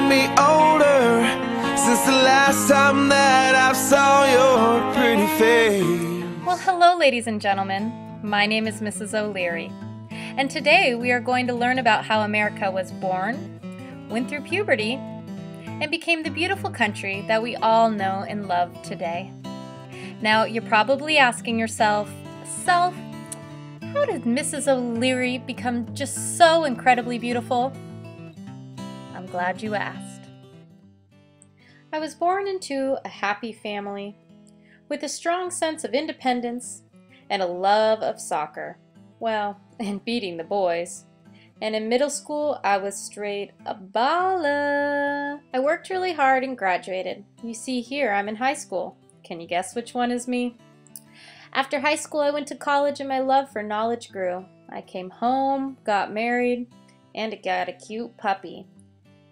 me older since the last time that I saw your pretty face. Well, hello ladies and gentlemen. My name is Mrs. O'Leary, and today we are going to learn about how America was born, went through puberty, and became the beautiful country that we all know and love today. Now, you're probably asking yourself, how did Mrs. O'Leary become just so incredibly beautiful? I'm glad you asked. I was born into a happy family with a strong sense of independence and a love of soccer. Well, and beating the boys. And in middle school, I was straight a baller. I worked really hard and graduated. You see here, I'm in high school. Can you guess which one is me? After high school, I went to college and my love for knowledge grew. I came home, got married, and got a cute puppy.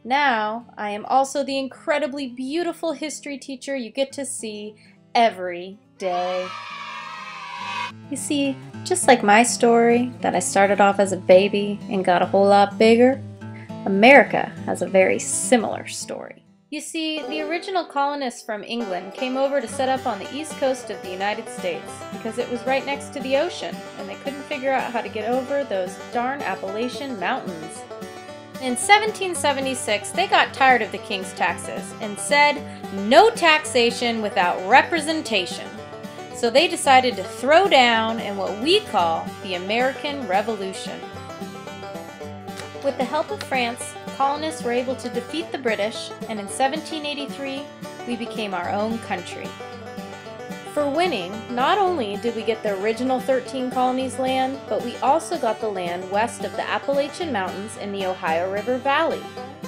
Now, I am also the incredibly beautiful history teacher you get to see every day. You see, just like my story, that I started off as a baby and got a whole lot bigger, America has a very similar story. You see, the original colonists from England came over to set up on the east coast of the United States because it was right next to the ocean and they couldn't figure out how to get over those darn Appalachian Mountains. In 1776, they got tired of the king's taxes and said, no taxation without representation. So they decided to throw down in what we call the American Revolution. With the help of France, colonists were able to defeat the British, and in 1783, we became our own country. For winning, not only did we get the original 13 colonies land, but we also got the land west of the Appalachian Mountains in the Ohio River Valley.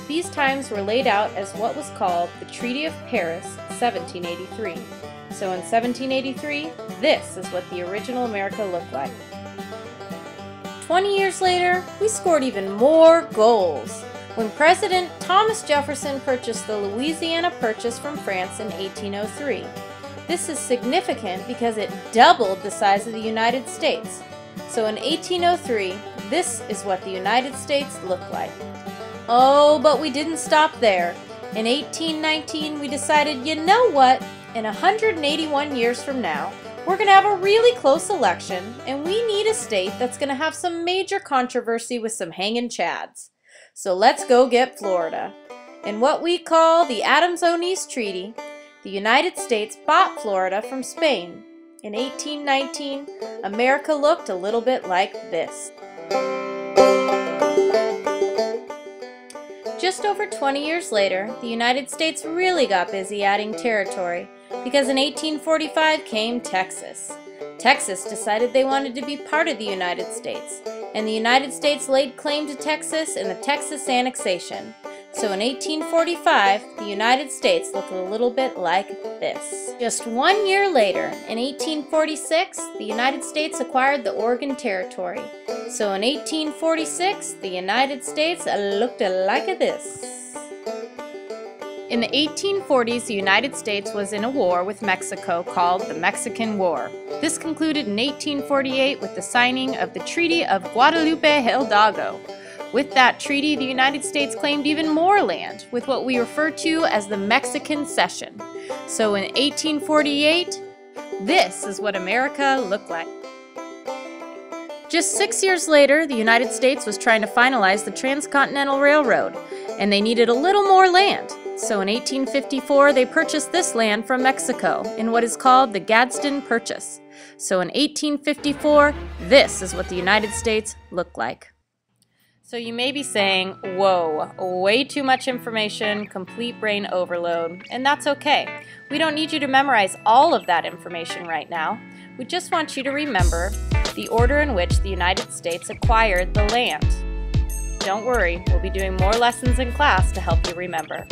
These times were laid out as what was called the Treaty of Paris, 1783. So in 1783, this is what the original America looked like. 20 years later, we scored even more goals when President Thomas Jefferson purchased the Louisiana Purchase from France in 1803. This is significant because it doubled the size of the United States. So in 1803, this is what the United States looked like. Oh, but we didn't stop there. In 1819, we decided, you know what? In 181 years from now, we're going to have a really close election, and we need a state that's going to have some major controversy with some hanging chads. So let's go get Florida. In what we call the Adams-Onis Treaty, the United States bought Florida from Spain. In 1819, America looked a little bit like this. Just over 20 years later, the United States really got busy adding territory because in 1845 came Texas. Texas decided they wanted to be part of the United States, and the United States laid claim to Texas in the Texas annexation. So in 1845, the United States looked a little bit like this. Just 1 year later, in 1846, the United States acquired the Oregon Territory. So in 1846, the United States looked like this. In the 1840s, the United States was in a war with Mexico called the Mexican War. This concluded in 1848 with the signing of the Treaty of Guadalupe Hidalgo. With that treaty, the United States claimed even more land with what we refer to as the Mexican Cession. So in 1848, this is what America looked like. Just 6 years later, the United States was trying to finalize the Transcontinental Railroad, and they needed a little more land. So in 1854, they purchased this land from Mexico in what is called the Gadsden Purchase. So in 1854, this is what the United States looked like. So you may be saying, whoa, way too much information, complete brain overload, and that's okay. We don't need you to memorize all of that information right now. We just want you to remember the order in which the United States acquired the land. Don't worry, we'll be doing more lessons in class to help you remember.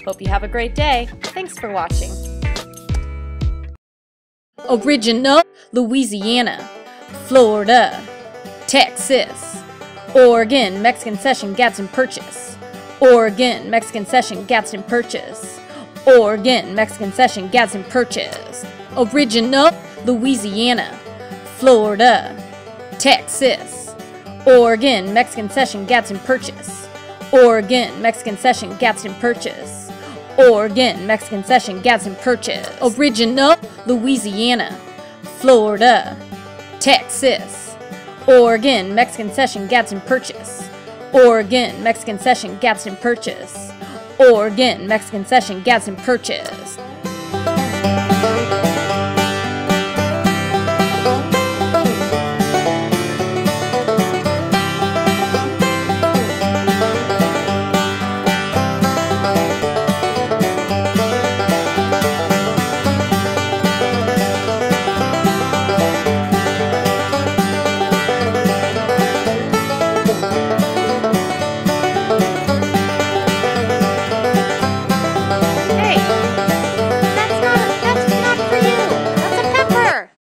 Hope you have a great day. Thanks for watching. Original, Louisiana, Florida, Texas, Oregon, Mexican Cession, Gadsden Purchase. Oregon, Mexican Cession, Gadsden Purchase. Oregon, Mexican Cession, Gadsden Purchase. Original, Louisiana, Florida, Texas. Oregon, Mexican Cession, Gadsden Purchase. Oregon, Mexican Session, Gadsden Purchase. Oregon, Mexican Session, Gadsden Purchase. Original, Louisiana, Florida, Texas. Oregon, Mexican Session, Gadsden Purchase. Oregon, Mexican Session, Gadsden Purchase. Oregon, Mexican Session, Gadsden Purchase.